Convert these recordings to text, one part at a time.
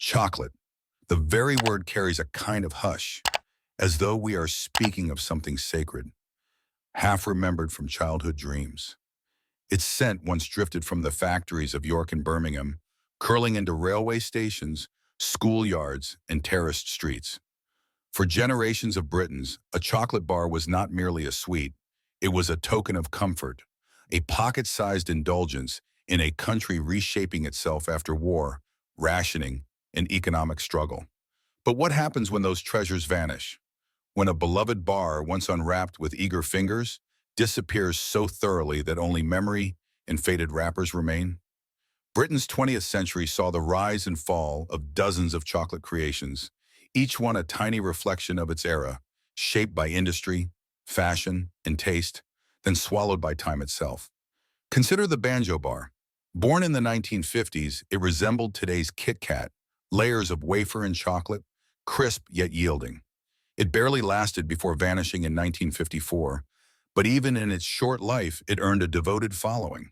Chocolate. The very word carries a kind of hush, as though we are speaking of something sacred, half remembered from childhood dreams. Its scent once drifted from the factories of York and Birmingham, curling into railway stations, schoolyards, and terraced streets. For generations of Britons, a chocolate bar was not merely a sweet, it was a token of comfort, a pocket-sized indulgence in a country reshaping itself after war, rationing, and economic struggle. But what happens when those treasures vanish? When a beloved bar, once unwrapped with eager fingers, disappears so thoroughly that only memory and faded wrappers remain? Britain's 20th century saw the rise and fall of dozens of chocolate creations, each one a tiny reflection of its era, shaped by industry, fashion, and taste, then swallowed by time itself. Consider the banjo bar. Born in the 1950s, it resembled today's Kit Kat, layers of wafer and chocolate, crisp yet yielding. It barely lasted before vanishing in 1954, but even in its short life, it earned a devoted following.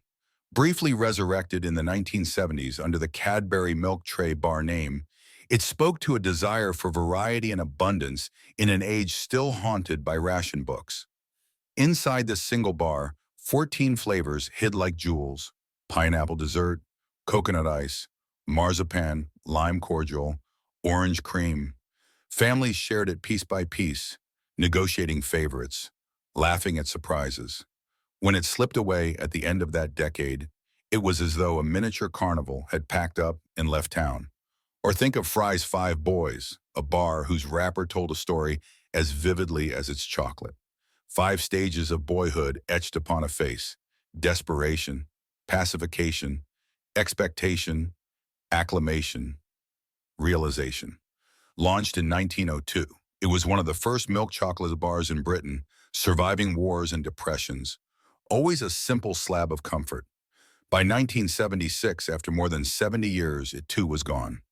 Briefly resurrected in the 1970s under the Cadbury Milk Tray bar name, it spoke to a desire for variety and abundance in an age still haunted by ration books. Inside this single bar, 14 flavors hid like jewels: pineapple dessert, coconut ice, marzipan, lime cordial, orange cream. Families shared it piece by piece, negotiating favorites, laughing at surprises. When it slipped away at the end of that decade, it was as though a miniature carnival had packed up and left town. Or think of Fry's Five Boys, a bar whose wrapper told a story as vividly as its chocolate. 5 stages of boyhood etched upon a face: desperation, pacification, expectation, acclamation, realization. Launched in 1902, it was one of the first milk chocolate bars in Britain, surviving wars and depressions, always a simple slab of comfort. By 1976, after more than 70 years, it too was gone.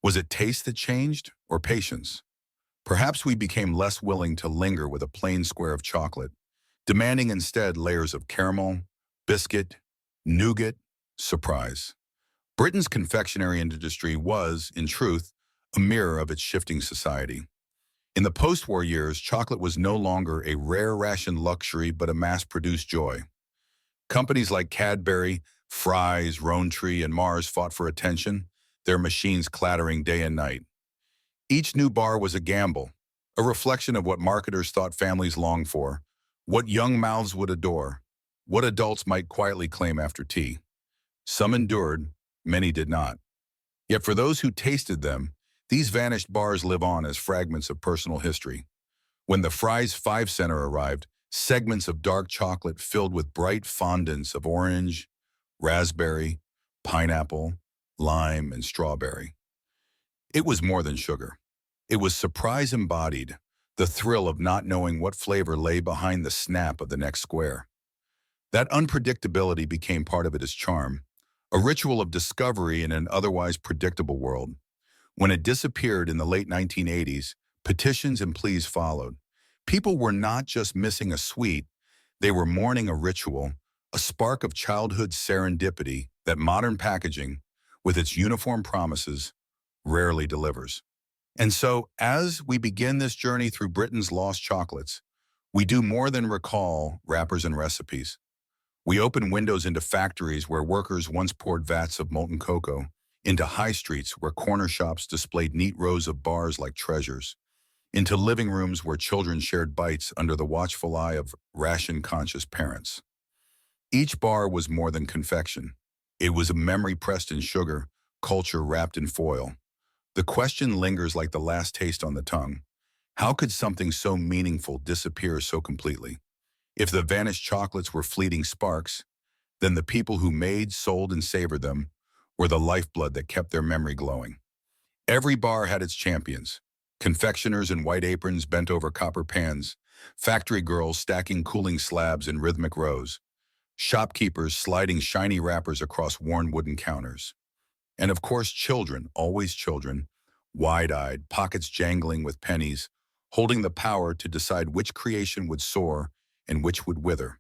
Was it taste that changed, or patience? Perhaps we became less willing to linger with a plain square of chocolate, demanding instead layers of caramel, biscuit, nougat, surprise. Britain's confectionery industry was, in truth, a mirror of its shifting society. In the post-war years, chocolate was no longer a rare ration luxury but a mass-produced joy. Companies like Cadbury, Fry's, Rowntree, and Mars fought for attention, their machines clattering day and night. Each new bar was a gamble, a reflection of what marketers thought families longed for, what young mouths would adore, what adults might quietly claim after tea. Some endured, many did not. Yet for those who tasted them, these vanished bars live on as fragments of personal history. When the Fry's 5 Center arrived, segments of dark chocolate filled with bright fondants of orange, raspberry, pineapple, lime, and strawberry. It was more than sugar. It was surprise embodied, the thrill of not knowing what flavor lay behind the snap of the next square. That unpredictability became part of its charm, a ritual of discovery in an otherwise predictable world. When it disappeared in the late 1980s, petitions and pleas followed. People were not just missing a sweet, they were mourning a ritual, a spark of childhood serendipity that modern packaging, with its uniform promises, rarely delivers. And so, as we begin this journey through Britain's lost chocolates, we do more than recall wrappers and recipes. We open windows into factories where workers once poured vats of molten cocoa, into high streets where corner shops displayed neat rows of bars like treasures, into living rooms where children shared bites under the watchful eye of ration-conscious parents. Each bar was more than confection. It was a memory pressed in sugar, culture wrapped in foil. The question lingers like the last taste on the tongue. How could something so meaningful disappear so completely? If the vanished chocolates were fleeting sparks, then the people who made, sold, and savored them were the lifeblood that kept their memory glowing. Every bar had its champions: confectioners in white aprons bent over copper pans, factory girls stacking cooling slabs in rhythmic rows, shopkeepers sliding shiny wrappers across worn wooden counters. And of course, children, always children, wide-eyed, pockets jangling with pennies, holding the power to decide which creation would soar and which would wither.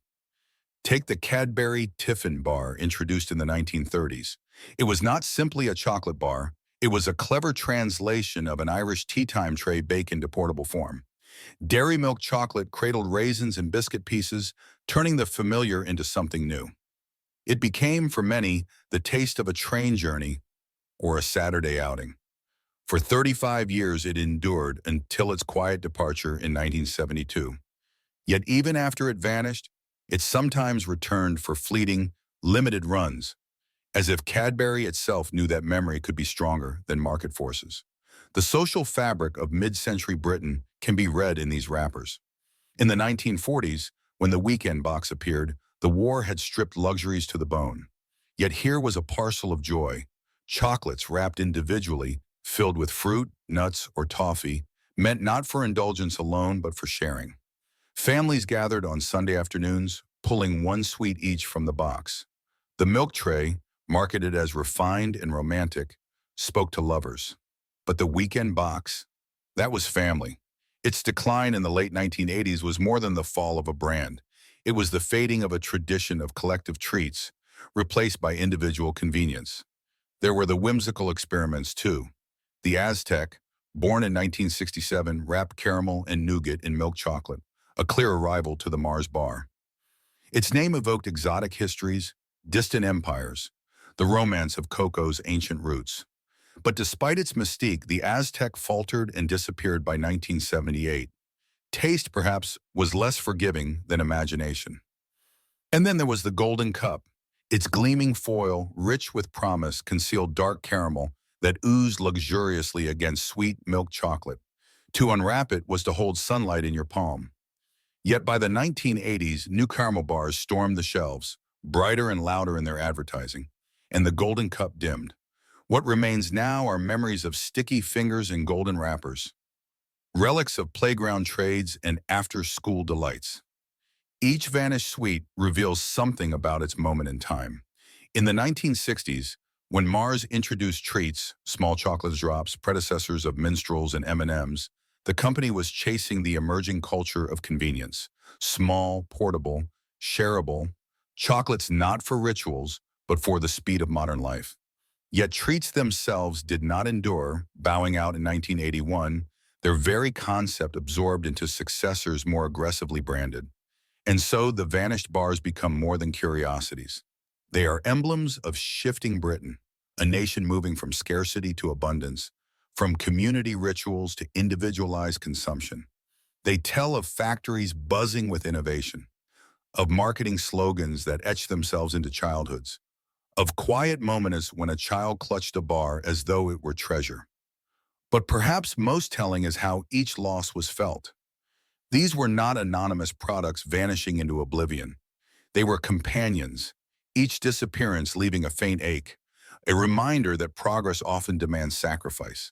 Take the Cadbury Tiffin bar introduced in the 1930s. It was not simply a chocolate bar, It was a clever translation of an Irish tea time tray baked into portable form. Dairy milk chocolate cradled raisins and biscuit pieces, turning the familiar into something new. It became, for many, the taste of a train journey or a Saturday outing. For 35 years, it endured until its quiet departure in 1972. Yet even after it vanished, it sometimes returned for fleeting, limited runs, as if Cadbury itself knew that memory could be stronger than market forces. The social fabric of mid-century Britain can be read in these wrappers. In the 1940s, when the weekend box appeared, the war had stripped luxuries to the bone. Yet here was a parcel of joy, chocolates wrapped individually, filled with fruit, nuts, or toffee, meant not for indulgence alone but for sharing. Families gathered on Sunday afternoons, pulling one sweet each from the box. The milk tray, marketed as refined and romantic, spoke to lovers. But the weekend box, that was family. Its decline in the late 1980s was more than the fall of a brand. It was the fading of a tradition of collective treats, replaced by individual convenience. There were the whimsical experiments, too. The Aztec, born in 1967, wrapped caramel and nougat in milk chocolate, a clear rival to the Mars bar. Its name evoked exotic histories, distant empires, the romance of cocoa's ancient roots. But despite its mystique, the Aztec faltered and disappeared by 1978. Taste, perhaps, was less forgiving than imagination. And then there was the golden cup. Its gleaming foil, rich with promise, concealed dark caramel that oozed luxuriously against sweet milk chocolate. To unwrap it was to hold sunlight in your palm. Yet by the 1980s, new caramel bars stormed the shelves, brighter and louder in their advertising, and the golden cup dimmed. What remains now are memories of sticky fingers and golden wrappers, relics of playground trades and after-school delights. Each vanished sweet reveals something about its moment in time. In the 1960s, when Mars introduced treats, small chocolate drops, predecessors of minstrels and M&Ms, the company was chasing the emerging culture of convenience. Small, portable, shareable, chocolates not for rituals, but for the speed of modern life. Yet treats themselves did not endure, bowing out in 1981, their very concept absorbed into successors more aggressively branded. And so the vanished bars become more than curiosities. They are emblems of shifting Britain, a nation moving from scarcity to abundance, from community rituals to individualized consumption. They tell of factories buzzing with innovation, of marketing slogans that etch themselves into childhoods, of quiet moments when a child clutched a bar as though it were treasure. But perhaps most telling is how each loss was felt. These were not anonymous products vanishing into oblivion. They were companions, each disappearance leaving a faint ache, a reminder that progress often demands sacrifice.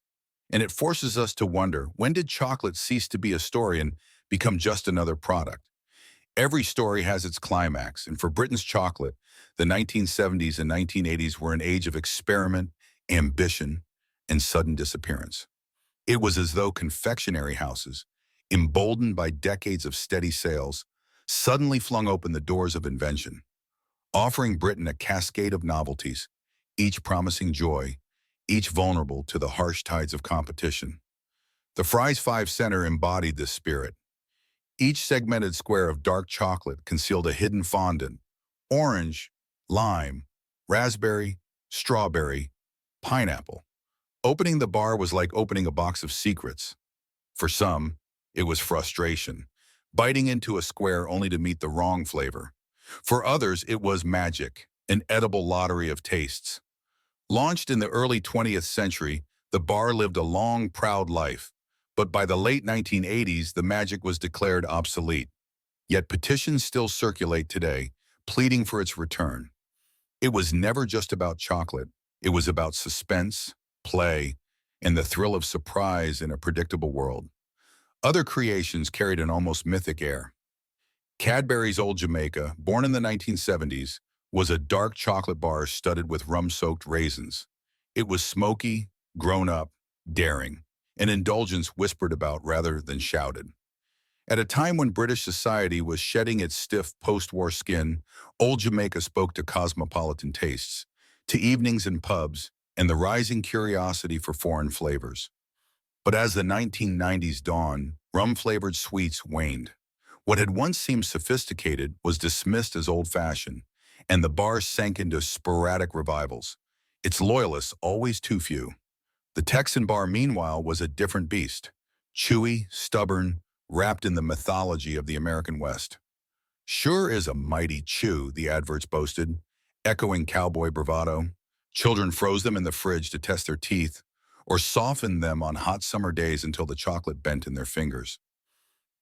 And it forces us to wonder, when did chocolate cease to be a story and become just another product? Every story has its climax, and for Britain's chocolate, the 1970s and 1980s were an age of experiment, ambition, and sudden disappearance. It was as though confectionery houses, emboldened by decades of steady sales, suddenly flung open the doors of invention, offering Britain a cascade of novelties, each promising joy, each vulnerable to the harsh tides of competition. The Fry's Five Center embodied this spirit. Each segmented square of dark chocolate concealed a hidden fondant: orange, lime, raspberry, strawberry, pineapple. Opening the bar was like opening a box of secrets. For some, it was frustration, biting into a square only to meet the wrong flavor. For others, it was magic, an edible lottery of tastes. Launched in the early 20th century, the bar lived a long, proud life. But by the late 1980s, the magic was declared obsolete. Yet petitions still circulate today, pleading for its return. It was never just about chocolate. It was about suspense, play, and the thrill of surprise in a predictable world. Other creations carried an almost mythic air. Cadbury's Old Jamaica, born in the 1970s, was a dark chocolate bar studded with rum-soaked raisins. It was smoky, grown-up, daring, an indulgence whispered about rather than shouted. At a time when British society was shedding its stiff post-war skin, Old Jamaica spoke to cosmopolitan tastes, to evenings in pubs, and the rising curiosity for foreign flavors. But as the 1990s dawned, rum-flavored sweets waned. What had once seemed sophisticated was dismissed as old-fashioned, and the bar sank into sporadic revivals. Its loyalists always too few. The Texan bar, meanwhile, was a different beast. Chewy, stubborn, wrapped in the mythology of the American West. Sure is a mighty chew, the adverts boasted, echoing cowboy bravado. Children froze them in the fridge to test their teeth, or softened them on hot summer days until the chocolate bent in their fingers.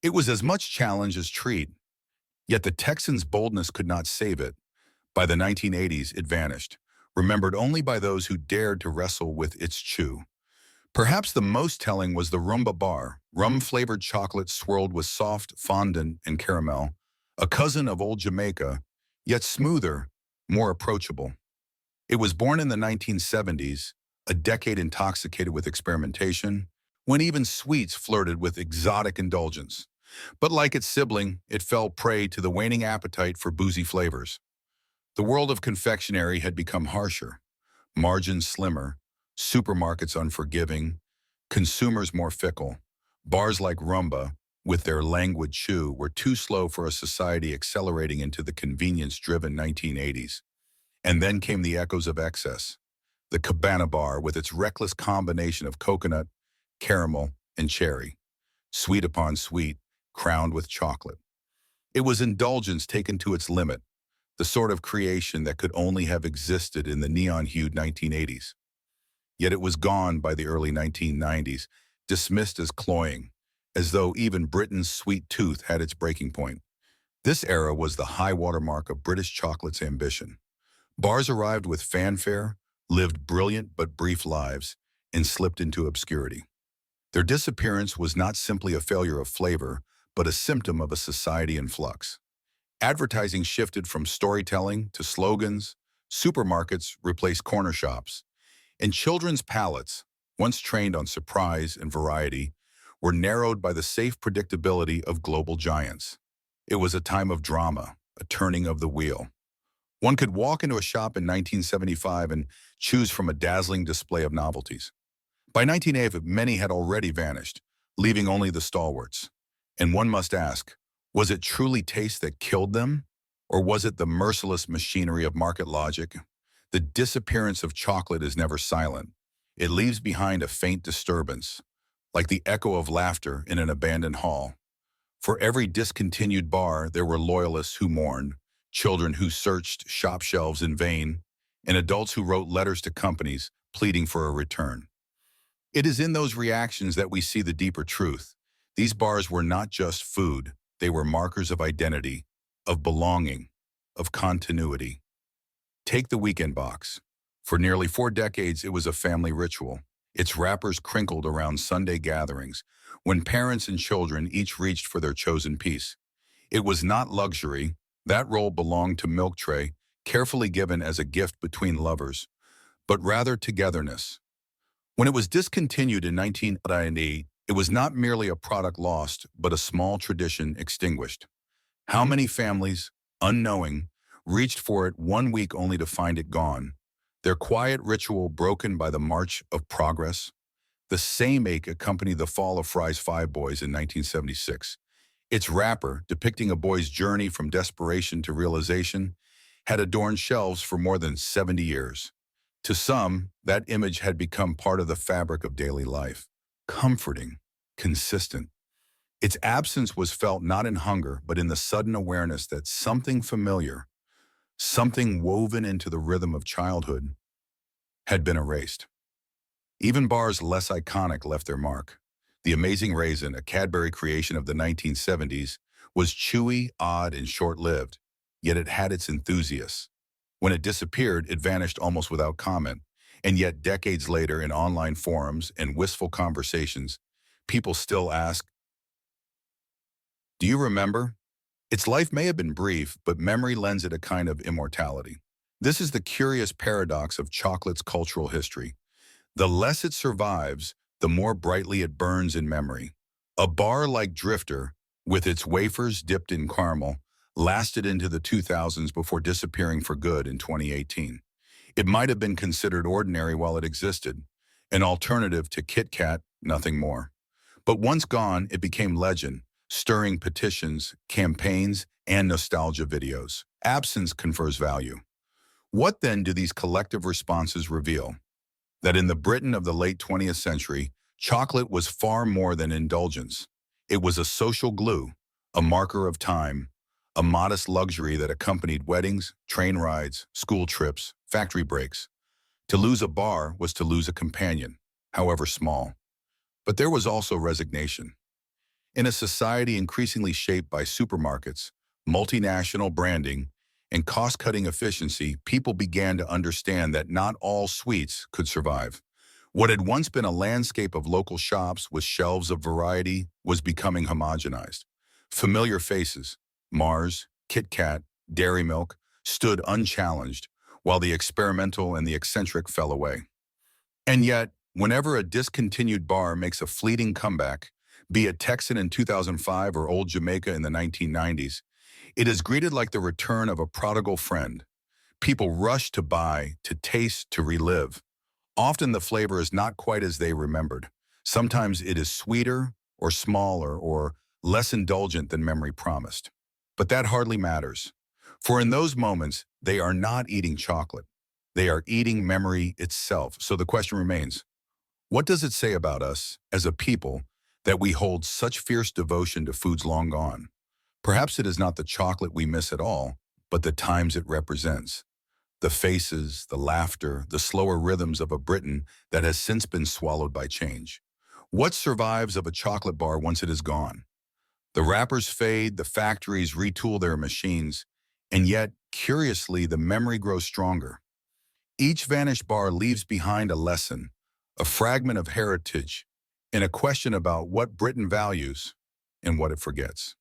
It was as much challenge as treat, yet the Texans' boldness could not save it. By the 1980s, it vanished, remembered only by those who dared to wrestle with its chew. Perhaps the most telling was the Rumba Bar, rum-flavored chocolate swirled with soft fondant and caramel, a cousin of old Jamaica, yet smoother, more approachable. It was born in the 1970s, a decade intoxicated with experimentation, when even sweets flirted with exotic indulgence. But like its sibling, it fell prey to the waning appetite for boozy flavors. The world of confectionery had become harsher, margins slimmer, supermarkets unforgiving, consumers more fickle. Bars like Rumba, with their languid chew, were too slow for a society accelerating into the convenience-driven 1980s. And then came the echoes of excess. The Cabana Bar, with its reckless combination of coconut, caramel, and cherry, sweet upon sweet, crowned with chocolate. It was indulgence taken to its limit, the sort of creation that could only have existed in the neon-hued 1980s. Yet it was gone by the early 1990s, dismissed as cloying, as though even Britain's sweet tooth had its breaking point. This era was the high watermark of British chocolate's ambition. Bars arrived with fanfare, lived brilliant but brief lives, and slipped into obscurity. Their disappearance was not simply a failure of flavor, but a symptom of a society in flux. Advertising shifted from storytelling to slogans, supermarkets replaced corner shops, and children's palates, once trained on surprise and variety, were narrowed by the safe predictability of global giants. It was a time of drama, a turning of the wheel. One could walk into a shop in 1975 and choose from a dazzling display of novelties. By 1980, many had already vanished, leaving only the stalwarts. And one must ask, was it truly taste that killed them? Or was it the merciless machinery of market logic? The disappearance of chocolate is never silent. It leaves behind a faint disturbance, like the echo of laughter in an abandoned hall. For every discontinued bar, there were loyalists who mourned, children who searched shop shelves in vain, and adults who wrote letters to companies pleading for a return. It is in those reactions that we see the deeper truth. These bars were not just food, they were markers of identity, of belonging, of continuity. Take the weekend box. For nearly 4 decades, it was a family ritual. Its wrappers crinkled around Sunday gatherings, when parents and children each reached for their chosen piece. It was not luxury. That role belonged to Milk Tray, carefully given as a gift between lovers, but rather togetherness. When it was discontinued in 1998, it was not merely a product lost, but a small tradition extinguished. How many families, unknowing, reached for it 1 week only to find it gone, their quiet ritual broken by the march of progress? The same ache accompanied the fall of Fry's Five Boys in 1976. Its wrapper, depicting a boy's journey from desperation to realization, had adorned shelves for more than 70 years. To some, that image had become part of the fabric of daily life, comforting, consistent. Its absence was felt not in hunger, but in the sudden awareness that something familiar, something woven into the rhythm of childhood, had been erased. Even bars less iconic left their mark. The Amazing Raisin, a Cadbury creation of the 1970s, was chewy, odd, and short-lived, yet it had its enthusiasts. When it disappeared, it vanished almost without comment, and yet decades later in online forums and wistful conversations, people still ask, "Do you remember?" Its life may have been brief, but memory lends it a kind of immortality. This is the curious paradox of chocolate's cultural history. The less it survives, the more brightly it burns in memory. A bar like Drifter, with its wafers dipped in caramel, lasted into the 2000s before disappearing for good in 2018. It might have been considered ordinary while it existed, an alternative to Kit Kat, nothing more. But once gone, it became legend, stirring petitions, campaigns, and nostalgia videos. Absence confers value. What then do these collective responses reveal? That in the Britain of the late 20th century, chocolate was far more than indulgence. It was a social glue, a marker of time, a modest luxury that accompanied weddings, train rides, school trips, factory breaks. To lose a bar was to lose a companion, however small. But there was also resignation. In a society increasingly shaped by supermarkets, multinational branding, and cost-cutting efficiency, people began to understand that not all sweets could survive. What had once been a landscape of local shops with shelves of variety was becoming homogenized. Familiar faces, Mars, Kit Kat, Dairy Milk, stood unchallenged, while the experimental and the eccentric fell away. And yet, whenever a discontinued bar makes a fleeting comeback, be it Texan in 2005 or Old Jamaica in the 1990s, it is greeted like the return of a prodigal friend. People rush to buy, to taste, to relive. Often the flavor is not quite as they remembered. Sometimes it is sweeter or smaller or less indulgent than memory promised. But that hardly matters. For in those moments, they are not eating chocolate. They are eating memory itself. So the question remains, what does it say about us as a people that we hold such fierce devotion to foods long gone? Perhaps it is not the chocolate we miss at all, but the times it represents. The faces, the laughter, the slower rhythms of a Britain that has since been swallowed by change. What survives of a chocolate bar once it is gone? The wrappers fade, the factories retool their machines, and yet, curiously, the memory grows stronger. Each vanished bar leaves behind a lesson, a fragment of heritage, and a question about what Britain values and what it forgets.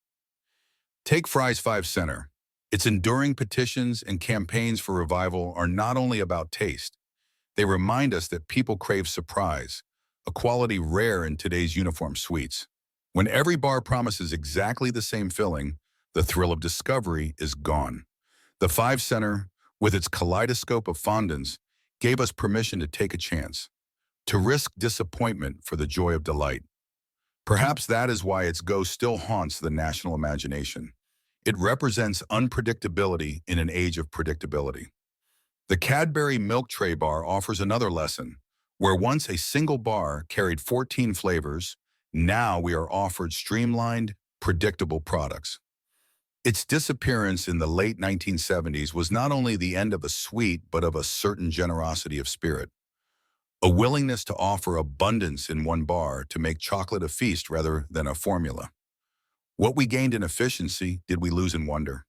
Take Fry's Five Center. Its enduring petitions and campaigns for revival are not only about taste, they remind us that people crave surprise, a quality rare in today's uniform sweets. When every bar promises exactly the same filling, the thrill of discovery is gone. The Five Center, with its kaleidoscope of fondants, gave us permission to take a chance, to risk disappointment for the joy of delight. Perhaps that is why its ghost still haunts the national imagination. It represents unpredictability in an age of predictability. The Cadbury Milk Tray Bar offers another lesson. Where once a single bar carried 14 flavors, now we are offered streamlined, predictable products. Its disappearance in the late 1970s was not only the end of a sweet, but of a certain generosity of spirit. A willingness to offer abundance in one bar to make chocolate a feast rather than a formula. What we gained in efficiency did we lose in wonder.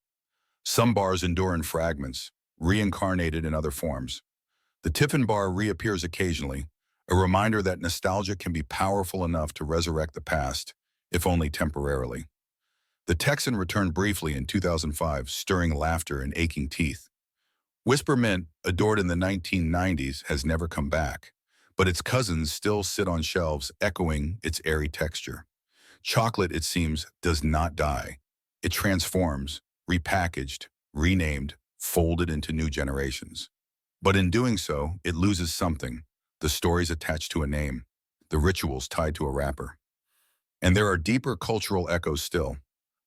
Some bars endure in fragments, reincarnated in other forms. The Tiffin bar reappears occasionally, a reminder that nostalgia can be powerful enough to resurrect the past, if only temporarily. The Texan returned briefly in 2005, stirring laughter and aching teeth. Whisper Mint, adored in the 1990s, has never come back, but its cousins still sit on shelves echoing its airy texture. Chocolate, it seems, does not die. It transforms, repackaged, renamed, folded into new generations. But in doing so, it loses something, the stories attached to a name, the rituals tied to a wrapper. And there are deeper cultural echoes still.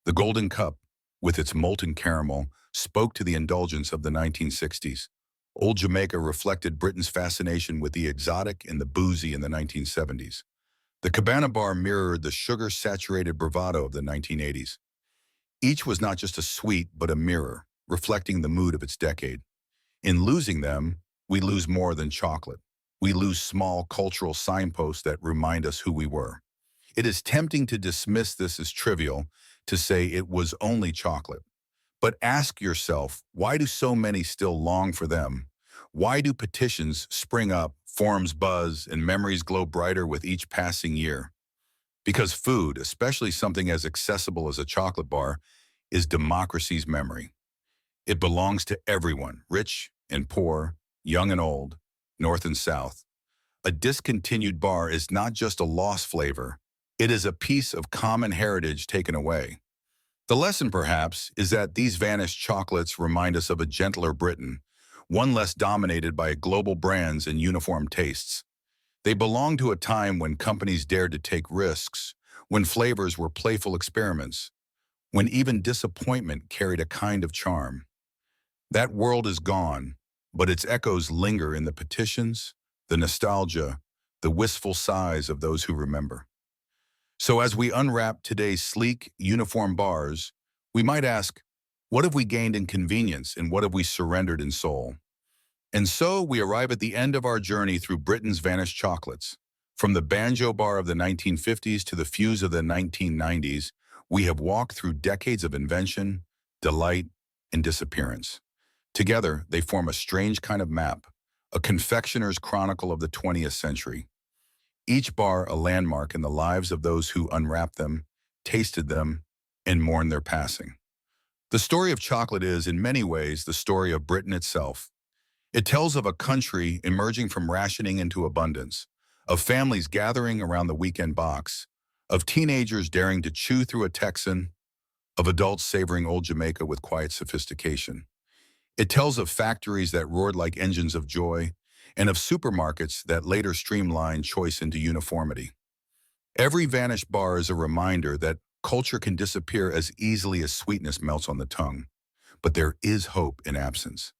The Golden Cup, with its molten caramel, spoke to the indulgence of the 1960s. Old Jamaica reflected Britain's fascination with the exotic and the boozy in the 1970s. The Cabana Bar mirrored the sugar-saturated bravado of the 1980s. Each was not just a sweet, but a mirror, reflecting the mood of its decade. In losing them, we lose more than chocolate. We lose small cultural signposts that remind us who we were. It is tempting to dismiss this as trivial, to say it was only chocolate. But ask yourself, why do so many still long for them? Why do petitions spring up, forums buzz, and memories glow brighter with each passing year? Because food, especially something as accessible as a chocolate bar, is democracy's memory. It belongs to everyone, rich and poor, young and old, north and south. A discontinued bar is not just a lost flavor, it is a piece of common heritage taken away. The lesson, perhaps, is that these vanished chocolates remind us of a gentler Britain, one less dominated by global brands and uniform tastes. They belong to a time when companies dared to take risks, when flavors were playful experiments, when even disappointment carried a kind of charm. That world is gone, but its echoes linger in the petitions, the nostalgia, the wistful sighs of those who remember. So as we unwrap today's sleek, uniform bars, we might ask, what have we gained in convenience and what have we surrendered in soul? And so we arrive at the end of our journey through Britain's vanished chocolates. From the banjo bar of the 1950s to the fuse of the 1990s, we have walked through decades of invention, delight, and disappearance. Together, they form a strange kind of map, a confectioner's chronicle of the 20th century. Each bar a landmark in the lives of those who unwrapped them, tasted them, and mourned their passing. The story of chocolate is, in many ways, the story of Britain itself. It tells of a country emerging from rationing into abundance, of families gathering around the weekend box, of teenagers daring to chew through a Texan, of adults savoring old Jamaica with quiet sophistication. It tells of factories that roared like engines of joy, and of supermarkets that later streamlined choice into uniformity. Every vanished bar is a reminder that culture can disappear as easily as sweetness melts on the tongue. But there is hope in absence.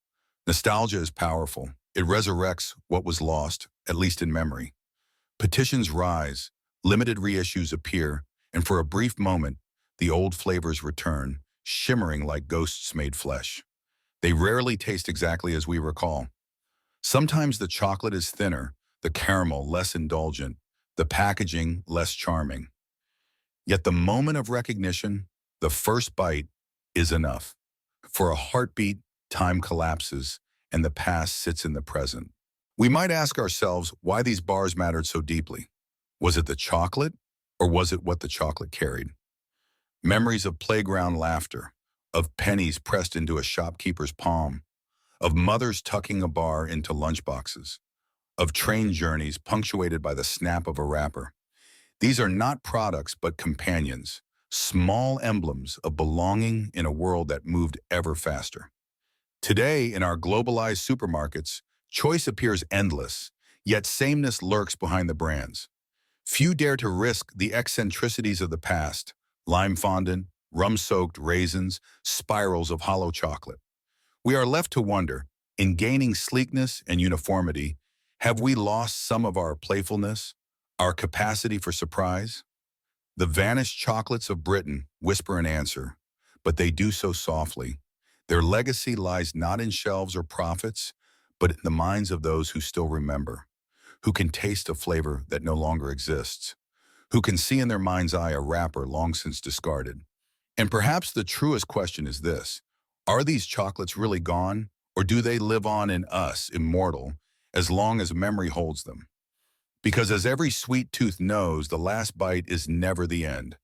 Nostalgia is powerful. It resurrects what was lost, at least in memory. Petitions rise, limited reissues appear, and for a brief moment, the old flavors return, shimmering like ghosts made flesh. They rarely taste exactly as we recall. Sometimes the chocolate is thinner, the caramel less indulgent, the packaging less charming. Yet the moment of recognition, the first bite, is enough. For a heartbeat, time collapses, and the past sits in the present. We might ask ourselves why these bars mattered so deeply. Was it the chocolate, or was it what the chocolate carried? Memories of playground laughter, of pennies pressed into a shopkeeper's palm, of mothers tucking a bar into lunchboxes, of train journeys punctuated by the snap of a wrapper. These are not products but companions, small emblems of belonging in a world that moved ever faster. Today, in our globalized supermarkets, choice appears endless, yet sameness lurks behind the brands. Few dare to risk the eccentricities of the past: lime fondant, rum-soaked raisins, spirals of hollow chocolate. We are left to wonder, in gaining sleekness and uniformity, have we lost some of our playfulness, our capacity for surprise? The vanished chocolates of Britain whisper an answer, but they do so softly. Their legacy lies not in shelves or profits, but in the minds of those who still remember, who can taste a flavor that no longer exists, who can see in their mind's eye a wrapper long since discarded. And perhaps the truest question is this: are these chocolates really gone, or do they live on in us, immortal, as long as memory holds them? Because as every sweet tooth knows, the last bite is never the end.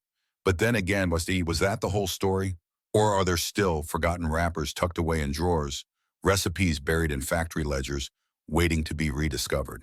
But then again, was that the whole story? Or are there still forgotten wrappers tucked away in drawers, recipes buried in factory ledgers, waiting to be rediscovered?